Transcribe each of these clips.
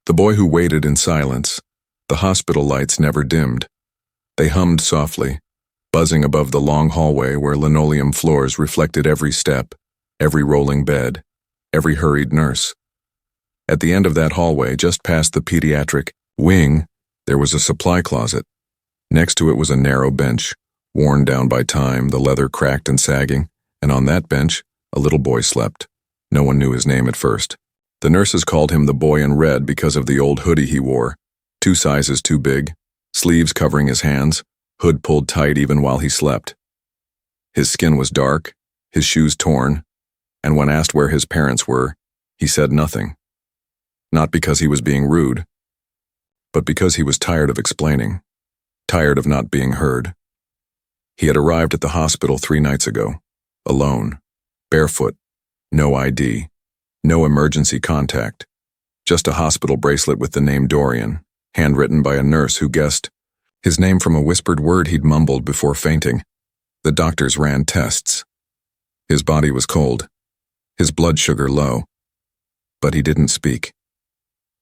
The boy who waited in silence. The hospital lights never dimmed. They hummed softly, buzzing above the long hallway where linoleum floors reflected every step, every rolling bed, every hurried nurse. At the end of that hallway, just past the pediatric wing, there was a supply closet. Next to it was a narrow bench, worn down by time, the leather cracked and sagging, and on that bench, a little boy slept. No one knew his name at first. The nurses called him the boy in red because of the old hoodie he wore, 2 sizes too big, sleeves covering his hands, hood pulled tight even while he slept. His skin was dark, his shoes torn, and when asked where his parents were, he said nothing. Not because he was being rude, but because he was tired of explaining, tired of not being heard. He had arrived at the hospital 3 nights ago, alone, barefoot, no ID, no emergency contact, just a hospital bracelet with the name Dorian, handwritten by a nurse who guessed his name from a whispered word he'd mumbled before fainting. The doctors ran tests. His body was cold, his blood sugar low, but he didn't speak.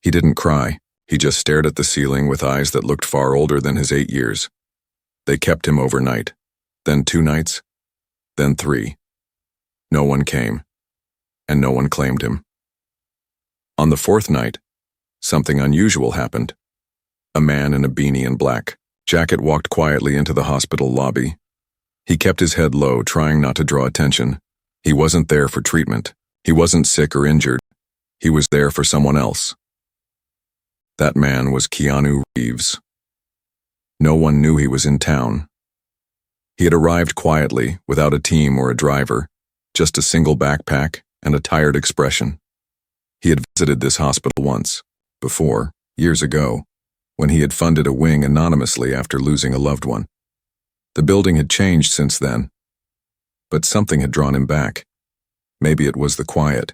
He didn't cry. He just stared at the ceiling with eyes that looked far older than his 8 years. They kept him overnight, then 2 nights, then 3. No one came, and no one claimed him. On the 4th night, something unusual happened. A man in a beanie and black jacket walked quietly into the hospital lobby. He kept his head low, trying not to draw attention. He wasn't there for treatment. He wasn't sick or injured. He was there for someone else. That man was Keanu Reeves. No one knew he was in town. He had arrived quietly, without a team or a driver, just a single backpack and a tired expression. He had visited this hospital once, before, years ago, when he had funded a wing anonymously after losing a loved one. The building had changed since then, but something had drawn him back. Maybe it was the quiet.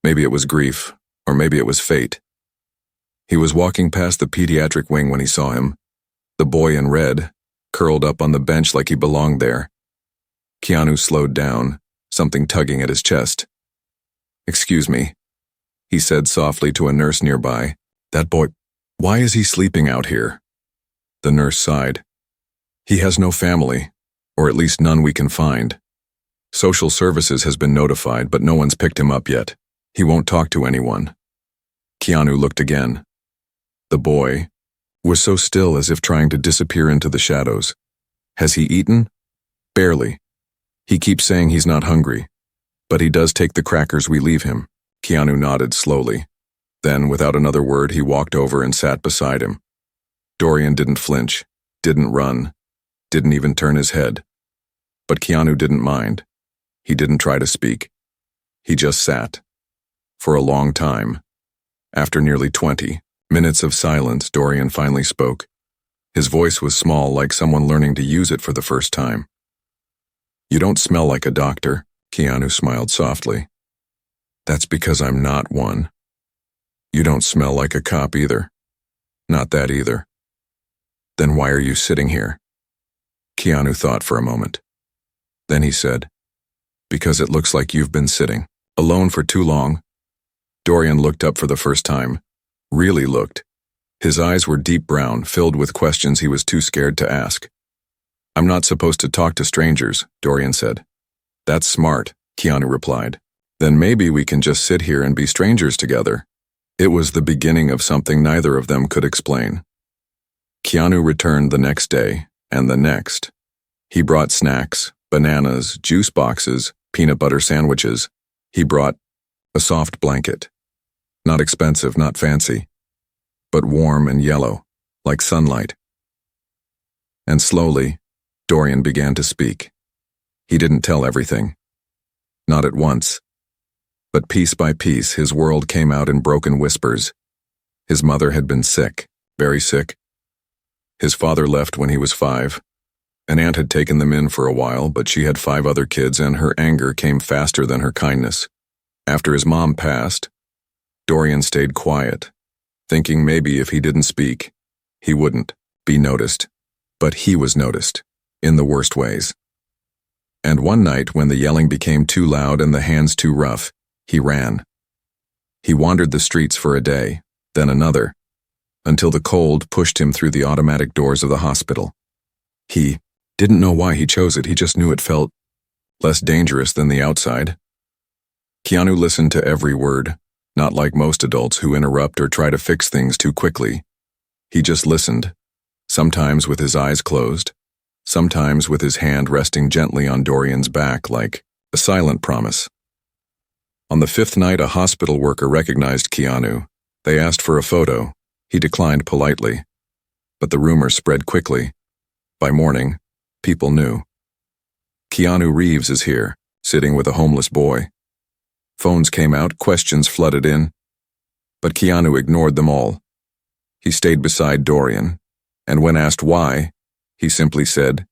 Maybe it was grief, or maybe it was fate. He was walking past the pediatric wing when he saw him, the boy in red, curled up on the bench like he belonged there. Keanu slowed down, something tugging at his chest. "Excuse me," he said softly to a nurse nearby. "That boy, why is he sleeping out here?" The nurse sighed. "He has no family, or at least none we can find. Social services has been notified, but no one's picked him up yet. He won't talk to anyone." Keanu looked again. The boy was so still, as if trying to disappear into the shadows. Has he eaten? Barely. He keeps saying he's not hungry, but he does take the crackers we leave him. Keanu nodded slowly. Then, without another word, he walked over and sat beside him. Dorian didn't flinch, didn't run, didn't even turn his head. But Keanu didn't mind. He didn't try to speak. He just sat. For a long time. After nearly 20 minutes of silence, Dorian finally spoke. His voice was small, like someone learning to use it for the first time. "You don't smell like a doctor," Keanu smiled softly. "That's because I'm not one. You don't smell like a cop either. Not that either. Then why are you sitting here?" Keanu thought for a moment. Then he said, "Because it looks like you've been sitting alone for too long." Dorian looked up for the first time. Really looked. His eyes were deep brown, filled with questions he was too scared to ask. "I'm not supposed to talk to strangers," Dorian said. "That's smart," Keanu replied. "Then maybe we can just sit here and be strangers together." It was the beginning of something neither of them could explain. Keanu returned the next day, and the next. He brought snacks, bananas, juice boxes, peanut butter sandwiches. He brought a soft blanket. Not expensive, not fancy, but warm and yellow, like sunlight. And slowly, Dorian began to speak. He didn't tell everything. Not at once. But piece by piece, his world came out in broken whispers. His mother had been sick, very sick. His father left when he was 5. An aunt had taken them in for a while, but she had 5 other kids, and her anger came faster than her kindness. After his mom passed, Dorian stayed quiet, thinking maybe if he didn't speak, he wouldn't be noticed. But he was noticed, in the worst ways. And one night, when the yelling became too loud and the hands too rough, he ran. He wandered the streets for a day, then another, until the cold pushed him through the automatic doors of the hospital. He didn't know why he chose it, he just knew it felt less dangerous than the outside. Keanu listened to every word, not like most adults who interrupt or try to fix things too quickly. He just listened, sometimes with his eyes closed, sometimes with his hand resting gently on Dorian's back like a silent promise. On the fifth night, a hospital worker recognized Keanu. They asked for a photo. He declined politely. But the rumor spread quickly. By morning, people knew. Keanu Reeves is here, sitting with a homeless boy. Phones came out, questions flooded in. But Keanu ignored them all. He stayed beside Dorian, and when asked why, he simply said,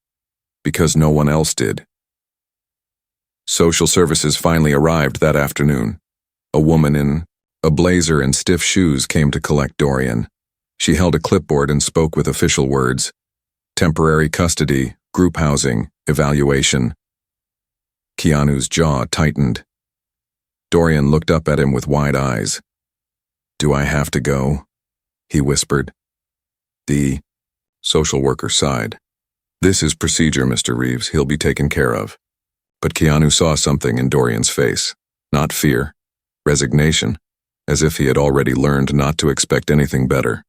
"Because no one else did." Social services finally arrived that afternoon. A woman in a blazer and stiff shoes came to collect Dorian. She held a clipboard and spoke with official words: temporary custody, group housing, evaluation. Keanu's jaw tightened. Dorian looked up at him with wide eyes. "Do I have to go?" he whispered. The social worker sighed. "This is procedure, Mr. Reeves. He'll be taken care of." But Keanu saw something in Dorian's face. Not fear, resignation, as if he had already learned not to expect anything better.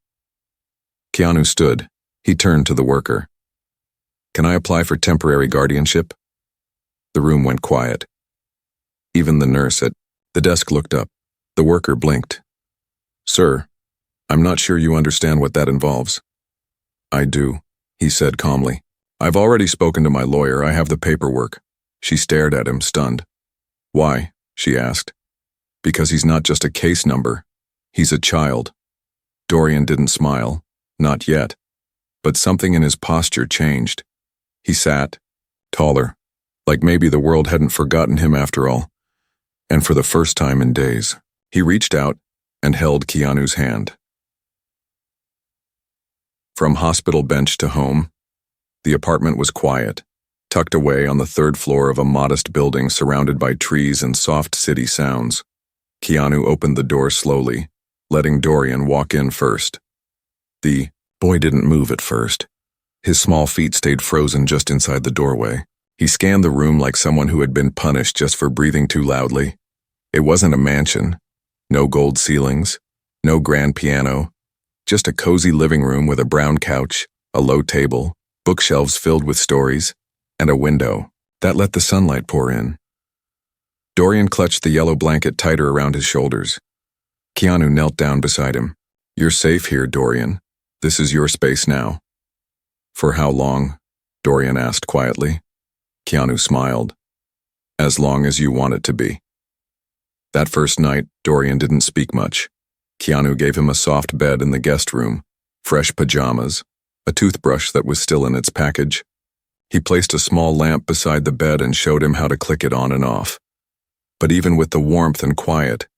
Keanu stood. He turned to the worker. "Can I apply for temporary guardianship?" The room went quiet. Even the nurse at the desk looked up. The worker blinked. "Sir, I'm not sure you understand what that involves." "I do," he said calmly. "I've already spoken to my lawyer. I have the paperwork." She stared at him, stunned. "Why?" she asked. "Because he's not just a case number. He's a child." Dorian didn't smile. Not yet. But something in his posture changed. He sat, taller, like maybe the world hadn't forgotten him after all. And for the first time in days, he reached out and held Keanu's hand. From hospital bench to home, the apartment was quiet, tucked away on the third floor of a modest building surrounded by trees and soft city sounds. Keanu opened the door slowly, letting Dorian walk in first. The boy didn't move at first. His small feet stayed frozen just inside the doorway. He scanned the room like someone who had been punished just for breathing too loudly. It wasn't a mansion. No gold ceilings, no grand piano, just a cozy living room with a brown couch, a low table, bookshelves filled with stories, and a window that let the sunlight pour in. Dorian clutched the yellow blanket tighter around his shoulders. Keanu knelt down beside him. "You're safe here, Dorian. This is your space now." "For how long?" Dorian asked quietly. Keanu smiled. "As long as you want it to be." That first night, Dorian didn't speak much. Keanu gave him a soft bed in the guest room, fresh pajamas, a toothbrush that was still in its package. He placed a small lamp beside the bed and showed him how to click it on and off. But even with the warmth and quiet,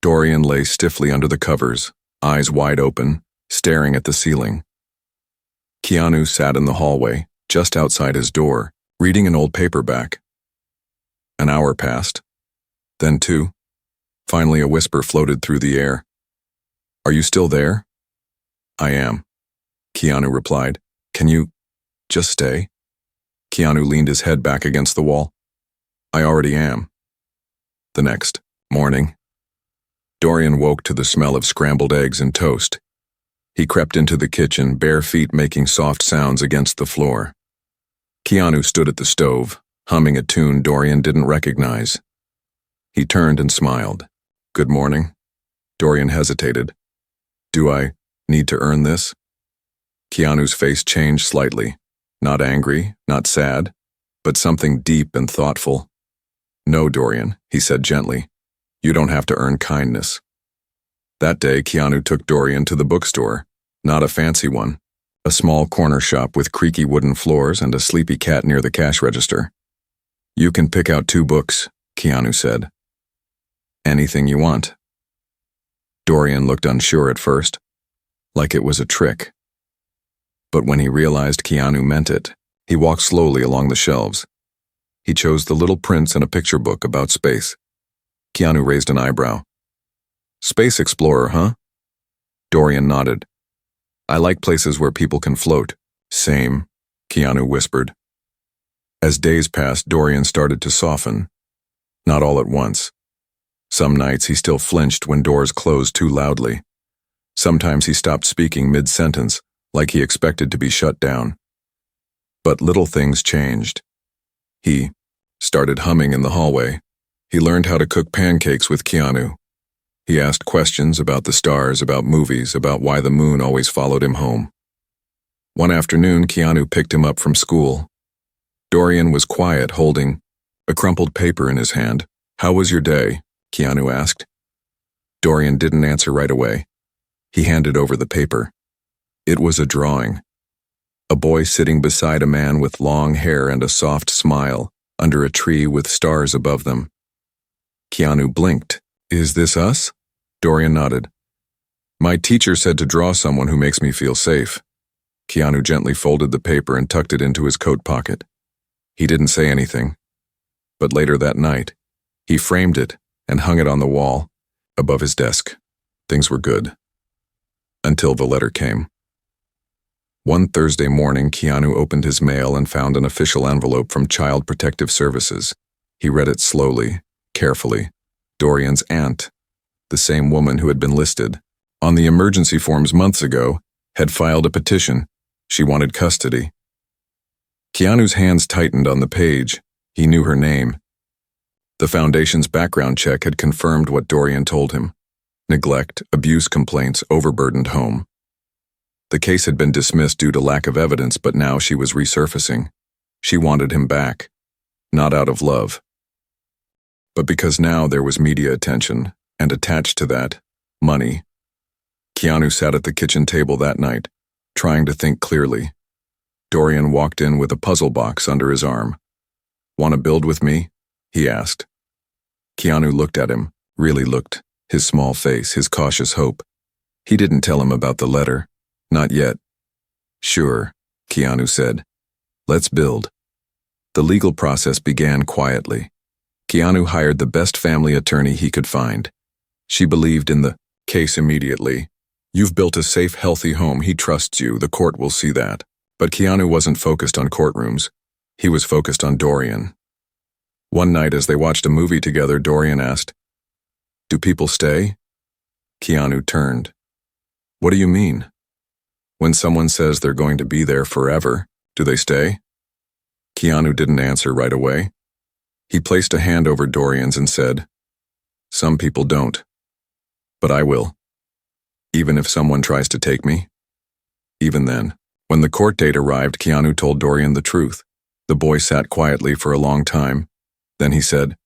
Dorian lay stiffly under the covers, eyes wide open, staring at the ceiling. Keanu sat in the hallway, just outside his door, reading an old paperback. An hour passed, then two. Finally, a whisper floated through the air. "Are you still there?" "I am," Keanu replied. "Can you just stay?" Keanu leaned his head back against the wall. "I already am." The next morning, Dorian woke to the smell of scrambled eggs and toast. He crept into the kitchen, bare feet making soft sounds against the floor. Keanu stood at the stove, humming a tune Dorian didn't recognize. He turned and smiled. "Good morning." Dorian hesitated. "Do I need to earn this?" Keanu's face changed slightly. Not angry, not sad, but something deep and thoughtful. "No, Dorian," he said gently. "You don't have to earn kindness." That day, Keanu took Dorian to the bookstore. Not a fancy one. A small corner shop with creaky wooden floors and a sleepy cat near the cash register. "You can pick out 2 books," Keanu said. "Anything you want." Dorian looked unsure at first, like it was a trick. But when he realized Keanu meant it, he walked slowly along the shelves. He chose The Little Prince and a picture book about space. Keanu raised an eyebrow. "Space explorer, huh?" Dorian nodded. I like places where people can float. Same, Keanu whispered. As days passed, Dorian started to soften. Not all at once. Some nights he still flinched when doors closed too loudly. Sometimes he stopped speaking mid-sentence, like he expected to be shut down. But little things changed. He started humming in the hallway. He learned how to cook pancakes with Keanu. He asked questions about the stars, about movies, about why the moon always followed him home. One afternoon, Keanu picked him up from school. Dorian was quiet, holding a crumpled paper in his hand. How was your day? Keanu asked. Dorian didn't answer right away. He handed over the paper. It was a drawing. A boy sitting beside a man with long hair and a soft smile, under a tree with stars above them. Keanu blinked. Is this us? Dorian nodded. My teacher said to draw someone who makes me feel safe. Keanu gently folded the paper and tucked it into his coat pocket. He didn't say anything. But later that night, he framed it and hung it on the wall, above his desk. Things were good. Until the letter came. One Thursday morning, Keanu opened his mail and found an official envelope from Child Protective Services. He read it slowly, carefully. Dorian's aunt, the same woman who had been listed on the emergency forms months ago, had filed a petition. She wanted custody. Keanu's hands tightened on the page. He knew her name. The Foundation's background check had confirmed what Dorian told him. Neglect, abuse complaints, overburdened home. The case had been dismissed due to lack of evidence, but now she was resurfacing. She wanted him back, not out of love, but because now there was media attention, and attached to that, money. Keanu sat at the kitchen table that night, trying to think clearly. Dorian walked in with a puzzle box under his arm. Want to build with me? He asked. Keanu looked at him, really looked, his small face, his cautious hope. He didn't tell him about the letter. Not yet. Sure, Keanu said. Let's build. The legal process began quietly. Keanu hired the best family attorney he could find. She believed in the case immediately. You've built a safe, healthy home. He trusts you. The court will see that. But Keanu wasn't focused on courtrooms. He was focused on Dorian. One night as they watched a movie together, Dorian asked, Do people stay? Keanu turned. What do you mean? When someone says they're going to be there forever, do they stay? Keanu didn't answer right away. He placed a hand over Dorian's and said, Some people don't. But I will. Even if someone tries to take me? Even then. When the court date arrived, Keanu told Dorian the truth. The boy sat quietly for a long time. Then he said,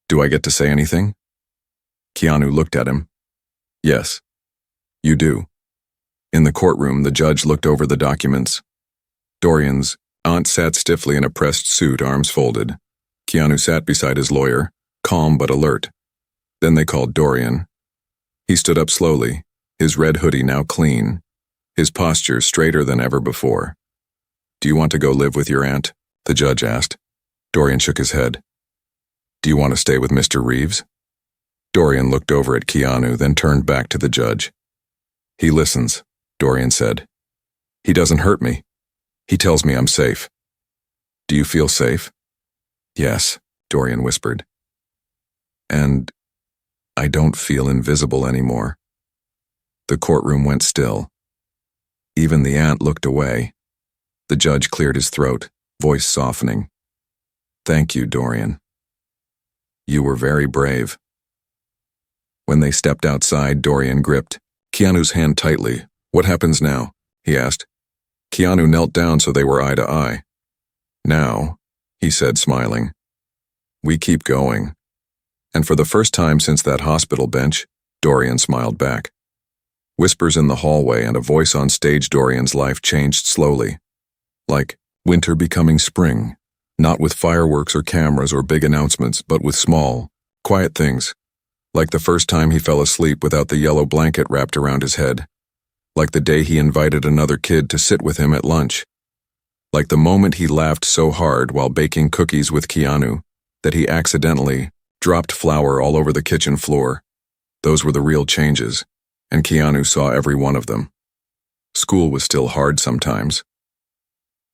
Do I get to say anything? Keanu looked at him. Yes, you do. In the courtroom, the judge looked over the documents. Dorian's aunt sat stiffly in a pressed suit, arms folded. Keanu sat beside his lawyer, calm but alert. Then they called Dorian. He stood up slowly, his red hoodie now clean, his posture straighter than ever before. Do you want to go live with your aunt? The judge asked. Dorian shook his head. Do you want to stay with Mr. Reeves? Dorian looked over at Keanu, then turned back to the judge. He listens, Dorian said. He doesn't hurt me. He tells me I'm safe. Do you feel safe? Yes, Dorian whispered. And I don't feel invisible anymore. The courtroom went still. Even the aunt looked away. The judge cleared his throat, voice softening. Thank you, Dorian. You were very brave. When they stepped outside, Dorian gripped Keanu's hand tightly. What happens now? He asked. Keanu knelt down so they were eye to eye. Now, he said, smiling, we keep going. And for the first time since that hospital bench, Dorian smiled back. Whispers in the hallway and a voice on stage. Dorian's life changed slowly. Like winter becoming spring, not with fireworks or cameras or big announcements, but with small, quiet things. Like the first time he fell asleep without the yellow blanket wrapped around his head. Like the day he invited another kid to sit with him at lunch. Like the moment he laughed so hard while baking cookies with Keanu that he accidentally dropped flour all over the kitchen floor. Those were the real changes. and Keanu saw every one of them. School was still hard sometimes.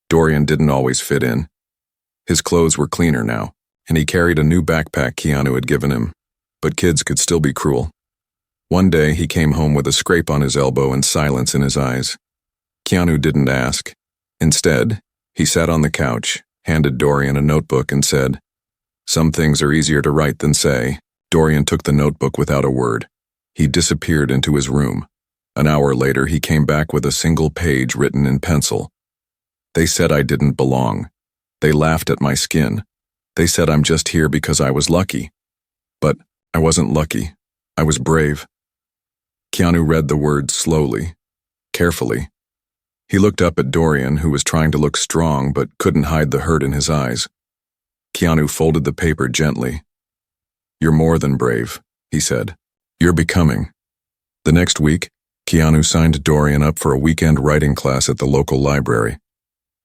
Dorian didn't always fit in. His clothes were cleaner now, and he carried a new backpack Keanu had given him, but kids could still be cruel. One day he came home with a scrape on his elbow and silence in his eyes. Keanu didn't ask. Instead, he sat on the couch, handed Dorian a notebook and said, "Some things are easier to write than say." Dorian took the notebook without a word. He disappeared into his room. An hour later, he came back with a single page written in pencil. "They said I didn't belong. They laughed at my skin. They said I'm just here because I was lucky. But I wasn't lucky. I was brave." Keanu read the words slowly, carefully. He looked up at Dorian, who was trying to look strong but couldn't hide the hurt in his eyes. Keanu folded the paper gently. "You're more than brave," he said. "You're becoming." The next week, Keanu signed Dorian up for a weekend writing class at the local library.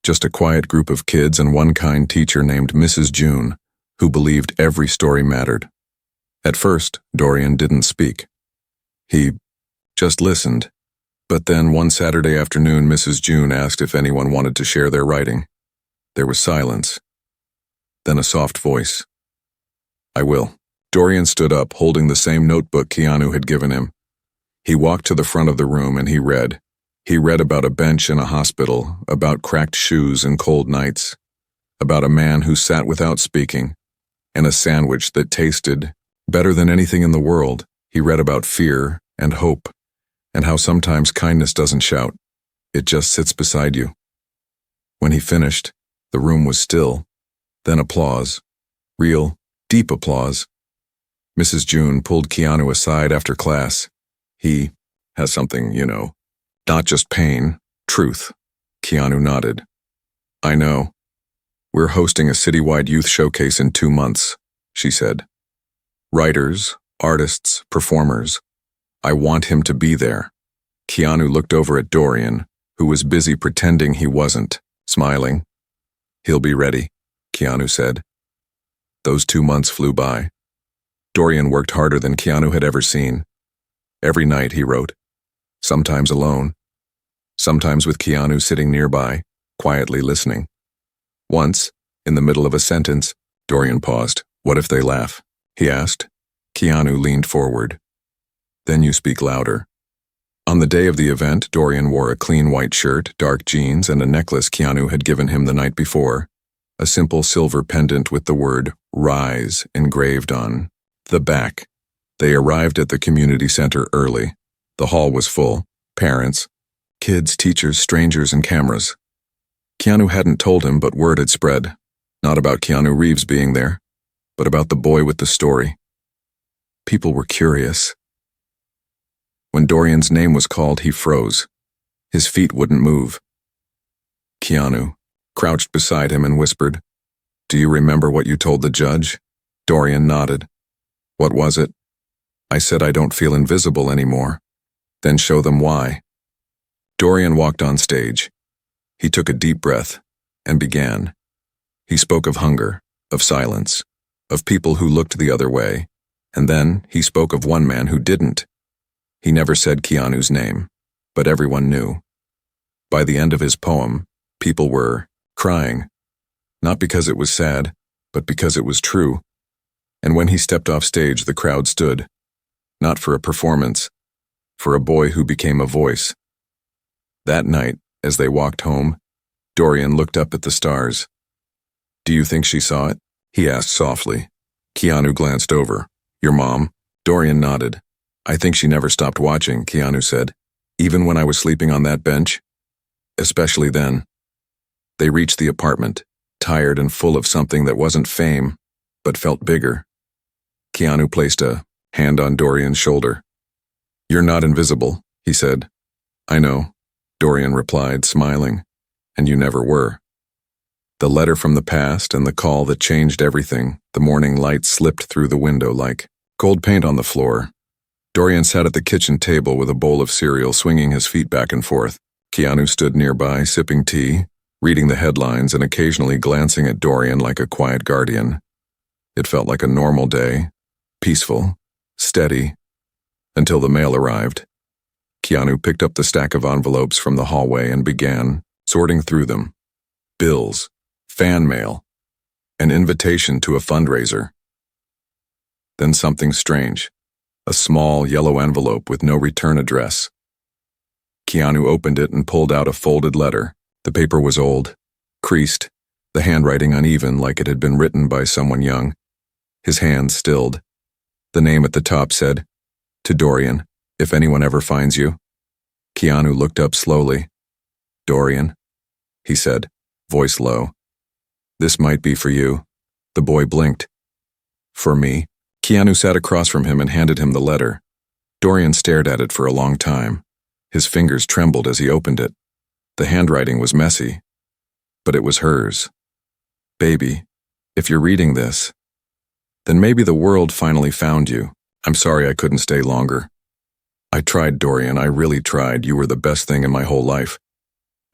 Just a quiet group of kids and one kind teacher named Mrs. June, who believed every story mattered. At first, Dorian didn't speak. He just listened. But then one Saturday afternoon, Mrs. June asked if anyone wanted to share their writing. There was silence. Then a soft voice. "I will." Dorian stood up, holding the same notebook Keanu had given him. He walked to the front of the room and he read. He read about a bench in a hospital, about cracked shoes and cold nights, about a man who sat without speaking, and a sandwich that tasted better than anything in the world. He read about fear and hope, and how sometimes kindness doesn't shout. It just sits beside you. When he finished, the room was still. Then applause. Real, deep applause. Mrs. June pulled Keanu aside after class. "He has something, not just pain, truth." Keanu nodded. "I know. We're hosting a citywide youth showcase in 2 months," she said. "Writers, artists, performers. I want him to be there." Keanu looked over at Dorian, who was busy pretending he wasn't, smiling. "He'll be ready," Keanu said. Those 2 months flew by. Dorian worked harder than Keanu had ever seen. Every night he wrote, sometimes alone, sometimes with Keanu sitting nearby, quietly listening. Once, in the middle of a sentence, Dorian paused. "What if they laugh?" he asked. Keanu leaned forward. "Then you speak louder." On the day of the event, Dorian wore a clean white shirt, dark jeans, and a necklace Keanu had given him the night before, a simple silver pendant with the word "Rise" engraved on the back. They arrived at the community center early. The hall was full. Parents, kids, teachers, strangers, and cameras. Keanu hadn't told him, but word had spread. Not about Keanu Reeves being there, but about the boy with the story. People were curious. When Dorian's name was called, he froze. His feet wouldn't move. Keanu crouched beside him and whispered, "Do you remember what you told the judge?" Dorian nodded. "What was it?" "I said I don't feel invisible anymore. Then show them why." Dorian walked on stage. He took a deep breath and began. He spoke of hunger, of silence, of people who looked the other way, and then he spoke of one man who didn't. He never said Keanu's name, but everyone knew. By the end of his poem, people were crying, not because it was sad, but because it was true. And when he stepped off stage, the crowd stood, not for a performance, for a boy who became a voice. That night, as they walked home, Dorian looked up at the stars. "Do you think she saw it?" he asked softly. Keanu glanced over. "Your mom?" Dorian nodded. "I think she never stopped watching," Keanu said. "Even when I was sleeping on that bench? Especially then." They reached the apartment, tired and full of something that wasn't fame, but felt bigger. Keanu placed a hand on Dorian's shoulder. "You're not invisible," he said. "I know," Dorian replied, smiling. "And you never were." The letter from the past and the call that changed everything, the morning light slipped through the window like gold paint on the floor. Dorian sat at the kitchen table with a bowl of cereal, swinging his feet back and forth. Keanu stood nearby, sipping tea, reading the headlines and occasionally glancing at Dorian like a quiet guardian. It felt like a normal day, peaceful, steady, until the mail arrived. Keanu picked up the stack of envelopes from the hallway and began sorting through them. Bills, fan mail, an invitation to a fundraiser. Then something strange, a small yellow envelope with no return address. Keanu opened it and pulled out a folded letter. The paper was old, creased, the handwriting uneven like it had been written by someone young. His hand stilled. The name at the top said, "To Dorian, if anyone ever finds you." Keanu looked up slowly. "Dorian," he said, voice low. "This might be for you." The boy blinked. "For me?" Keanu sat across from him and handed him the letter. Dorian stared at it for a long time. His fingers trembled as he opened it. The handwriting was messy, but it was hers. "Baby, if you're reading this, then maybe the world finally found you. I'm sorry I couldn't stay longer. I tried, Dorian, I really tried. You were the best thing in my whole life.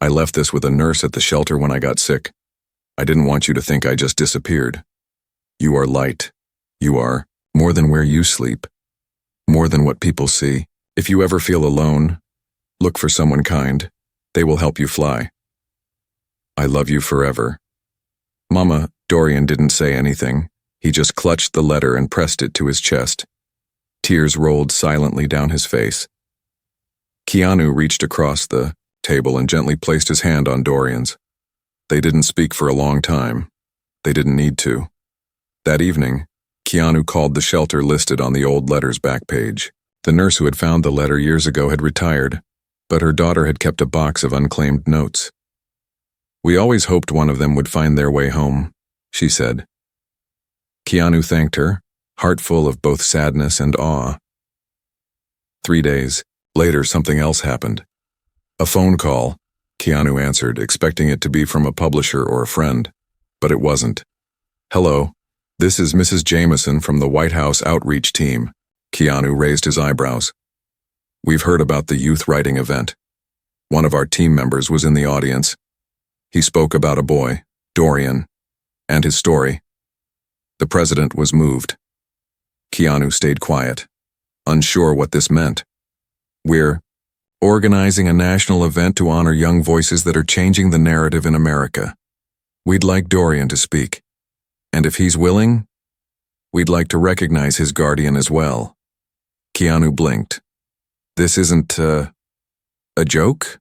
I left this with a nurse at the shelter when I got sick. I didn't want you to think I just disappeared. You are light. You are more than where you sleep, more than what people see. If you ever feel alone, look for someone kind. They will help you fly. I love you forever." Mama, Dorian didn't say anything. He just clutched the letter and pressed it to his chest. Tears rolled silently down his face. Keanu reached across the table and gently placed his hand on Dorian's. They didn't speak for a long time. They didn't need to. That evening, Keanu called the shelter listed on the old letter's back page. The nurse who had found the letter years ago had retired, but her daughter had kept a box of unclaimed notes. "We always hoped one of them would find their way home," she said. Keanu thanked her, heart full of both sadness and awe. 3 days later, something else happened. A phone call. Keanu answered, expecting it to be from a publisher or a friend, but it wasn't. "Hello, this is Mrs. Jameson from the White House outreach team." Keanu raised his eyebrows. "We've heard about the youth writing event. One of our team members was in the audience. He spoke about a boy, Dorian, and his story. The president was moved." Keanu stayed quiet, unsure what this meant. "We're organizing a national event to honor young voices that are changing the narrative in America. We'd like Dorian to speak. And if he's willing, we'd like to recognize his guardian as well." Keanu blinked. "This isn't, a joke?"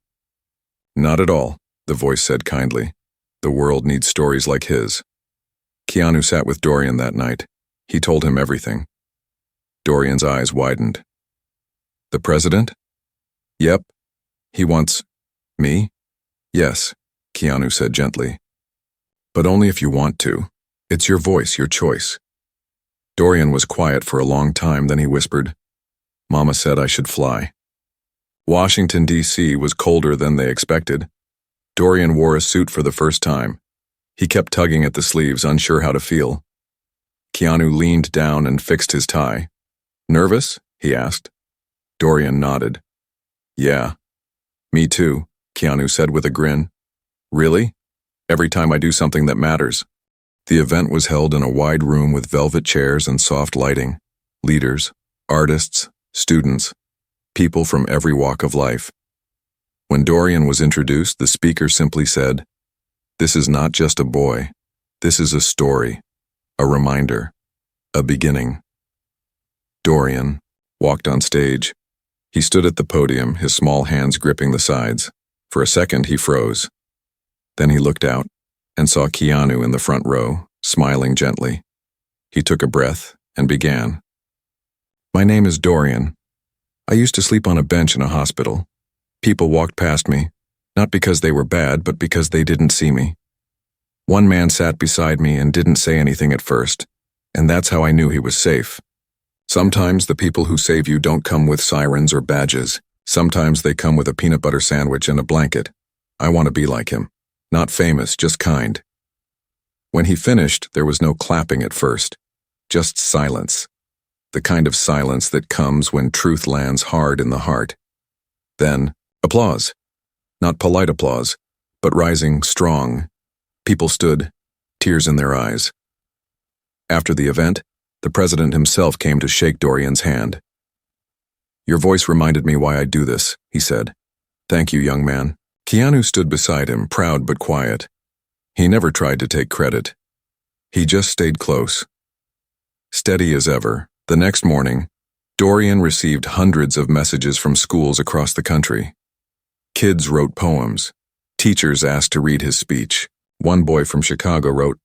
"Not at all," the voice said kindly. "The world needs stories like his." Keanu sat with Dorian that night. He told him everything. Dorian's eyes widened. "The president?" "Yep. He wants me?" "Yes," Keanu said gently. "But only if you want to. It's your voice, your choice." Dorian was quiet for a long time, then he whispered, "Mama said I should fly." Washington, D.C. was colder than they expected. Dorian wore a suit for the first time. He kept tugging at the sleeves, unsure how to feel. Keanu leaned down and fixed his tie. "Nervous?" he asked. Dorian nodded. "Yeah. Me too," Keanu said with a grin. "Really? Every time I do something that matters." The event was held in a wide room with velvet chairs and soft lighting. Leaders, artists, students, people from every walk of life. When Dorian was introduced, the speaker simply said, "This is not just a boy. This is a story, a reminder, a beginning." Dorian walked on stage. He stood at the podium, his small hands gripping the sides. For a second, he froze. Then he looked out and saw Keanu in the front row, smiling gently. He took a breath and began. "My name is Dorian. I used to sleep on a bench in a hospital. People walked past me, not because they were bad, but because they didn't see me. One man sat beside me and didn't say anything at first, and that's how I knew he was safe. Sometimes the people who save you don't come with sirens or badges. Sometimes they come with a peanut butter sandwich and a blanket. I want to be like him. Not famous, just kind." When he finished, there was no clapping at first, just silence. The kind of silence that comes when truth lands hard in the heart. Then, applause. Not polite applause, but rising, strong. People stood, tears in their eyes. After the event, the president himself came to shake Dorian's hand. Your voice reminded me why I do this, he said. Thank you, young man. Keanu stood beside him, proud but quiet. He never tried to take credit. He just stayed close. Steady as ever, the next morning, Dorian received hundreds of messages from schools across the country. Kids wrote poems. Teachers asked to read his speech. One boy from Chicago wrote,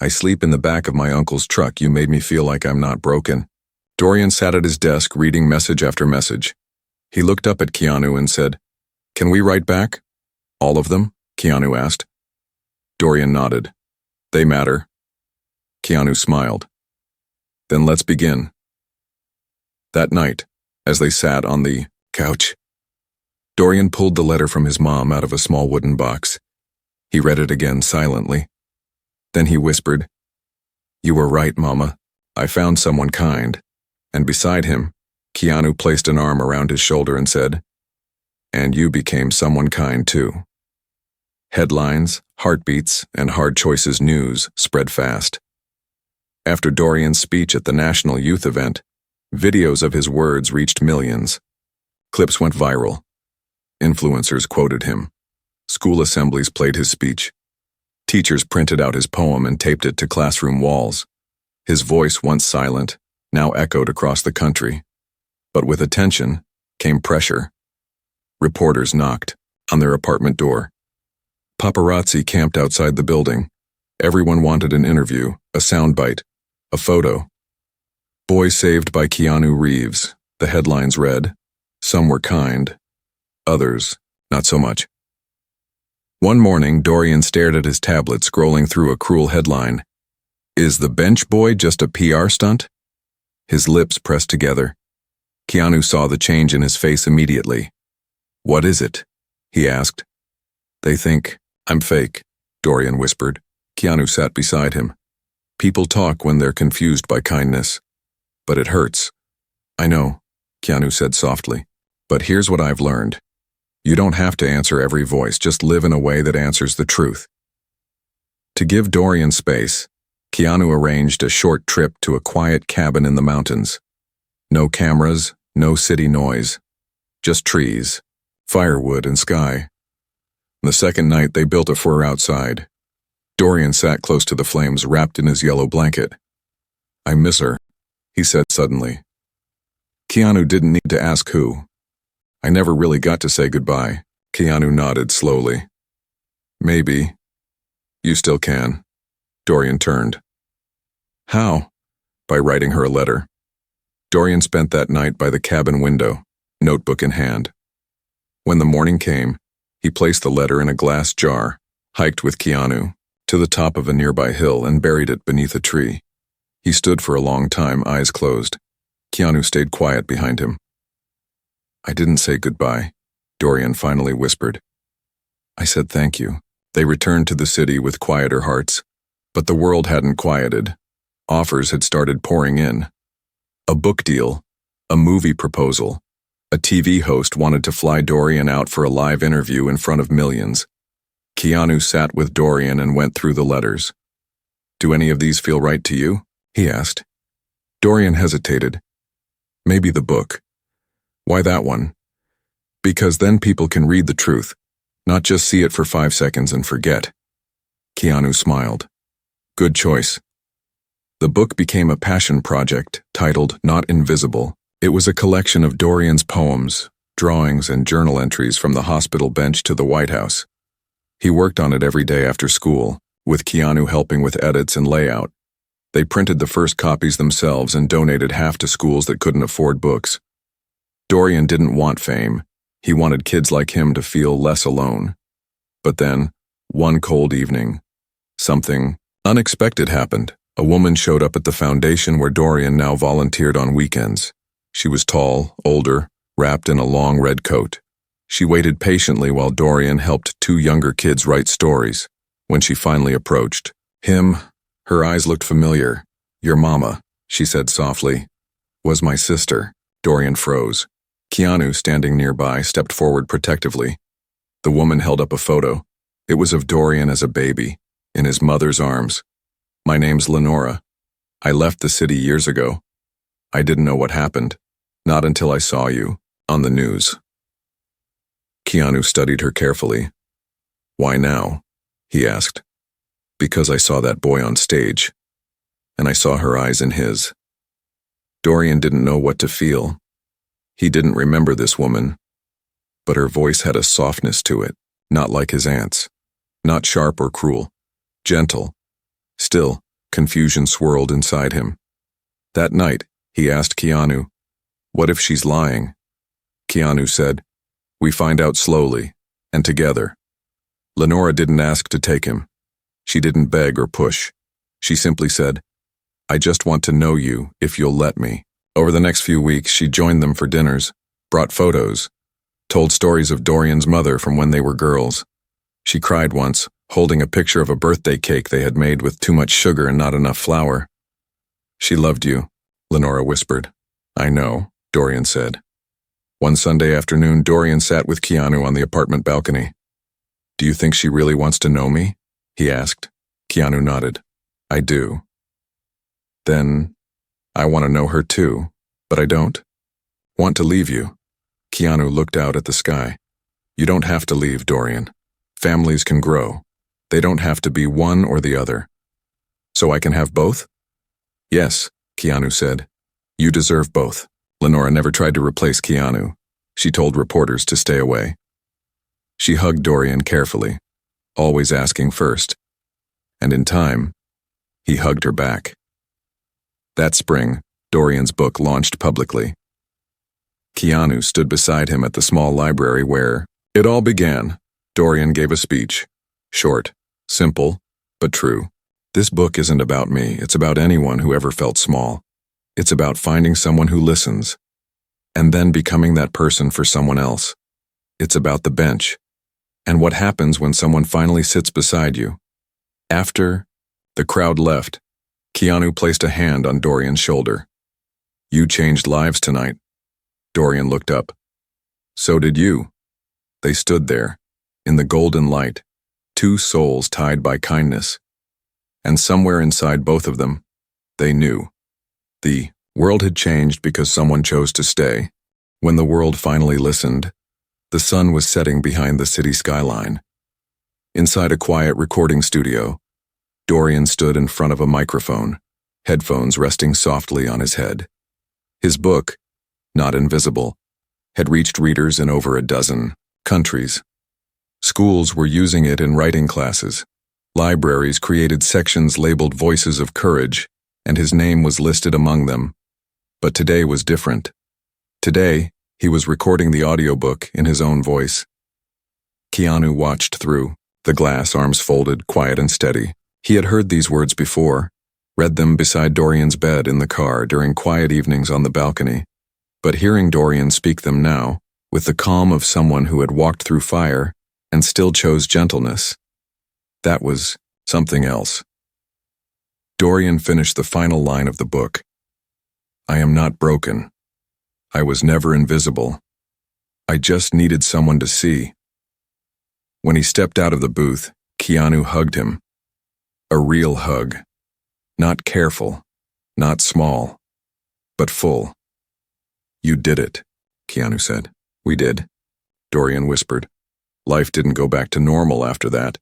"I sleep in the back of my uncle's truck. You made me feel like I'm not broken." Dorian sat at his desk reading message after message. He looked up at Keanu and said, "Can we write back?" "All of them?" Keanu asked. Dorian nodded. "They matter." Keanu smiled. "Then let's begin." That night, as they sat on the couch, Dorian pulled the letter from his mom out of a small wooden box. He read it again silently. Then he whispered, "You were right, Mama. I found someone kind." And beside him, Keanu placed an arm around his shoulder and said, "And you became someone kind too." Headlines, heartbeats, and hard choices news spread fast. After Dorian's speech at the National Youth Event, videos of his words reached millions. Clips went viral. Influencers quoted him. School assemblies played his speech. Teachers printed out his poem and taped it to classroom walls. His voice, once silent, now echoed across the country. But with attention came pressure. Reporters knocked on their apartment door. Paparazzi camped outside the building. Everyone wanted an interview, a soundbite, a photo. "Boy saved by Keanu Reeves," the headlines read. Some were kind, others not so much. One morning, Dorian stared at his tablet, scrolling through a cruel headline. "Is the bench boy just a PR stunt?" His lips pressed together. Keanu saw the change in his face immediately. "What is it?" he asked. "They think I'm fake," Dorian whispered. Keanu sat beside him. "People talk when they're confused by kindness. But it hurts." "I know," Keanu said softly. "But here's what I've learned. You don't have to answer every voice, just live in a way that answers the truth." To give Dorian space, Keanu arranged a short trip to a quiet cabin in the mountains. No cameras, no city noise. Just trees, firewood, and sky. The second night, they built a fire outside. Dorian sat close to the flames, wrapped in his yellow blanket. "I miss her," he said suddenly. Keanu didn't need to ask who. "I never really got to say goodbye." Keanu nodded slowly. "Maybe. You still can." Dorian turned. "How?" "By writing her a letter." Dorian spent that night by the cabin window, notebook in hand. When the morning came, he placed the letter in a glass jar, hiked with Keanu to the top of a nearby hill, and buried it beneath a tree. He stood for a long time, eyes closed. Keanu stayed quiet behind him. "I didn't say goodbye," Dorian finally whispered. "I said thank you." They returned to the city with quieter hearts. But the world hadn't quieted. Offers had started pouring in. A book deal, a movie proposal. A TV host wanted to fly Dorian out for a live interview in front of millions. Keanu sat with Dorian and went through the letters. "Do any of these feel right to you?" he asked. Dorian hesitated. "Maybe the book." "Why that one?" "Because then people can read the truth, not just see it for 5 seconds and forget." Keanu smiled. "Good choice." The book became a passion project titled Not Invisible. It was a collection of Dorian's poems, drawings, and journal entries from the hospital bench to the White House. He worked on it every day after school, with Keanu helping with edits and layout. They printed the first copies themselves and donated half to schools that couldn't afford books. Dorian didn't want fame. He wanted kids like him to feel less alone. But then, one cold evening, something unexpected happened. A woman showed up at the foundation where Dorian now volunteered on weekends. She was tall, older, wrapped in a long red coat. She waited patiently while Dorian helped 2 younger kids write stories. When she finally approached him, her eyes looked familiar. "Your mama," she said softly. "Was my sister." Dorian froze. Keanu, standing nearby, stepped forward protectively. The woman held up a photo. It was of Dorian as a baby, in his mother's arms. "My name's Lenora. I left the city years ago. I didn't know what happened. Not until I saw you, on the news. Keanu studied her carefully. Why now? He asked. Because I saw that boy on stage, and I saw her eyes in his. Dorian didn't know what to feel. He didn't remember this woman, but her voice had a softness to it, not like his aunt's, not sharp or cruel, gentle. Still, confusion swirled inside him. That night, he asked Keanu, "What if she's lying?" Keanu said, "We find out slowly, and together." Lenora didn't ask to take him. She didn't beg or push. She simply said, "I just want to know you if you'll let me." Over the next few weeks, she joined them for dinners, brought photos, told stories of Dorian's mother from when they were girls. She cried once, holding a picture of a birthday cake they had made with too much sugar and not enough flour. "She loved you," Lenora whispered. "I know," Dorian said. One Sunday afternoon, Dorian sat with Keanu on the apartment balcony. "Do you think she really wants to know me?" he asked. Keanu nodded. "I do." "Then, I want to know her too, but I don't want to leave you." Keanu looked out at the sky. "You don't have to leave, Dorian. Families can grow. They don't have to be one or the other. So I can have both?" "Yes," Keanu said. "You deserve both." Lenora never tried to replace Keanu. She told reporters to stay away. She hugged Dorian carefully, always asking first. And in time, he hugged her back. That spring, Dorian's book launched publicly. Keanu stood beside him at the small library where it all began. Dorian gave a speech. Short, simple, but true. "This book isn't about me. It's about anyone who ever felt small. It's about finding someone who listens, and then becoming that person for someone else. It's about the bench, and what happens when someone finally sits beside you." After the crowd left, Keanu placed a hand on Dorian's shoulder. "You changed lives tonight." Dorian looked up. "So did you." They stood there, in the golden light, two souls tied by kindness. And somewhere inside both of them, they knew. The world had changed because someone chose to stay. When the world finally listened, the sun was setting behind the city skyline. Inside a quiet recording studio, Dorian stood in front of a microphone, headphones resting softly on his head. His book, not invisible, had reached readers in over a dozen countries. Schools were using it in writing classes. Libraries created sections labeled Voices of Courage, and his name was listed among them. But today was different. Today, he was recording the audiobook in his own voice. Keanu watched through, the glass arms folded, quiet and steady. He had heard these words before, read them beside Dorian's bed in the car during quiet evenings on the balcony. But hearing Dorian speak them now, with the calm of someone who had walked through fire and still chose gentleness, that was something else. Dorian finished the final line of the book. "I am not broken. I was never invisible. I just needed someone to see." When he stepped out of the booth, Keanu hugged him. A real hug. Not careful, not small, but full. "You did it," Keanu said. "We did," Dorian whispered. Life didn't go back to normal after that.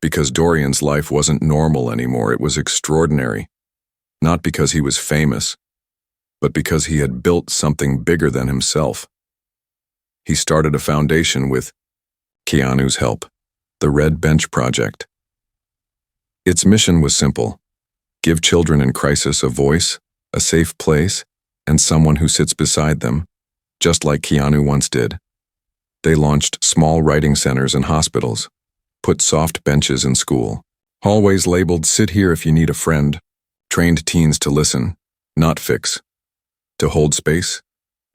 Because Dorian's life wasn't normal anymore, it was extraordinary. Not because he was famous, but because he had built something bigger than himself. He started a foundation with Keanu's help, the Red Bench Project. Its mission was simple: give children in crisis a voice, a safe place, and someone who sits beside them, just like Keanu once did. They launched small writing centers in hospitals, put soft benches in school, hallways labeled "Sit here if you need a friend," trained teens to listen, not fix, to hold space,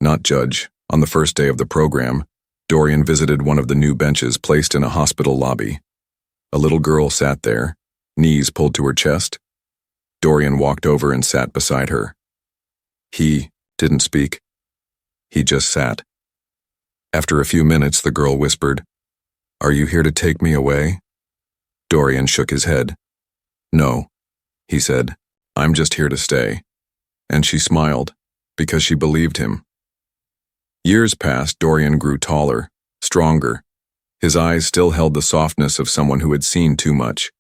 not judge. On the first day of the program, Dorian visited one of the new benches placed in a hospital lobby. A little girl sat there, knees pulled to her chest. Dorian walked over and sat beside her. He didn't speak. He just sat. After a few minutes, the girl whispered, "Are you here to take me away?" Dorian shook his head. "No," he said. "I'm just here to stay." And she smiled, because she believed him. Years passed. Dorian grew taller, stronger. His eyes still held the softness of someone who had seen too much,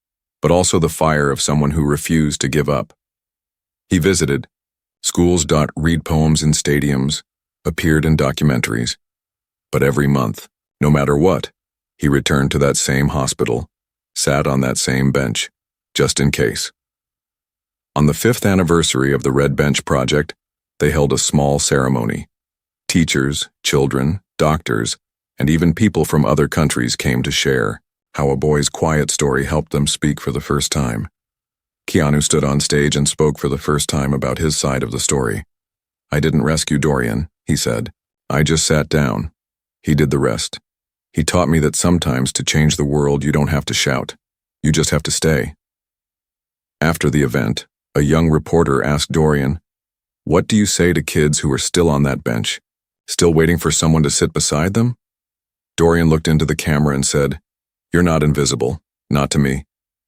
but also the fire of someone who refused to give up. He visited schools, read poems in stadiums, appeared in documentaries. But every month, no matter what, he returned to that same hospital, sat on that same bench, just in case. On the 5th anniversary of the Red Bench Project, they held a small ceremony. Teachers, children, doctors, and even people from other countries came to share how a boy's quiet story helped them speak for the first time. Keanu stood on stage and spoke for the first time about his side of the story. "I didn't rescue Dorian," he said. "I just sat down. He did the rest. He taught me that sometimes to change the world you don't have to shout. You just have to stay." After the event, a young reporter asked Dorian, "What do you say to kids who are still on that bench, still waiting for someone to sit beside them?" Dorian looked into the camera and said, "You're not invisible, not to me,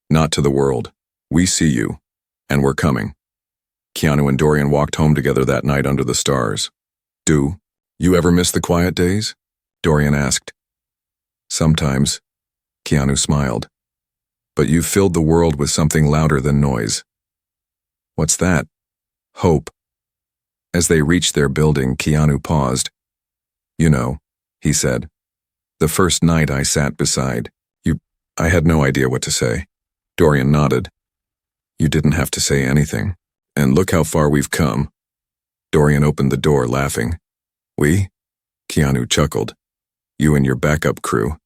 not to the world. We see you, and we're coming." Keanu and Dorian walked home together that night under the stars. "Do you ever miss the quiet days?" Dorian asked. "Sometimes," Keanu smiled. "But you've filled the world with something louder than noise." "What's that?" "Hope." As they reached their building, Keanu paused. "You know," he said, "the first night I sat beside you, I had no idea what to say." Dorian nodded. "You didn't have to say anything. And look how far we've come." Dorian opened the door, laughing. "We?" Keanu chuckled. "You and your backup crew."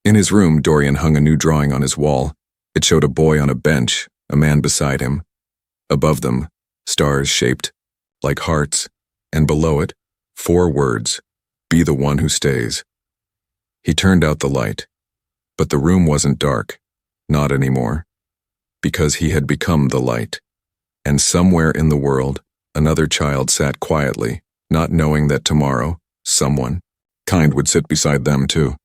In his room, Dorian hung a new drawing on his wall. It showed a boy on a bench, a man beside him. Above them, stars shaped like hearts, and below it, 4 words, "Be the one who stays." He turned out the light, but the room wasn't dark, not anymore, because he had become the light. And somewhere in the world, another child sat quietly, not knowing that tomorrow, someone kind would sit beside them too.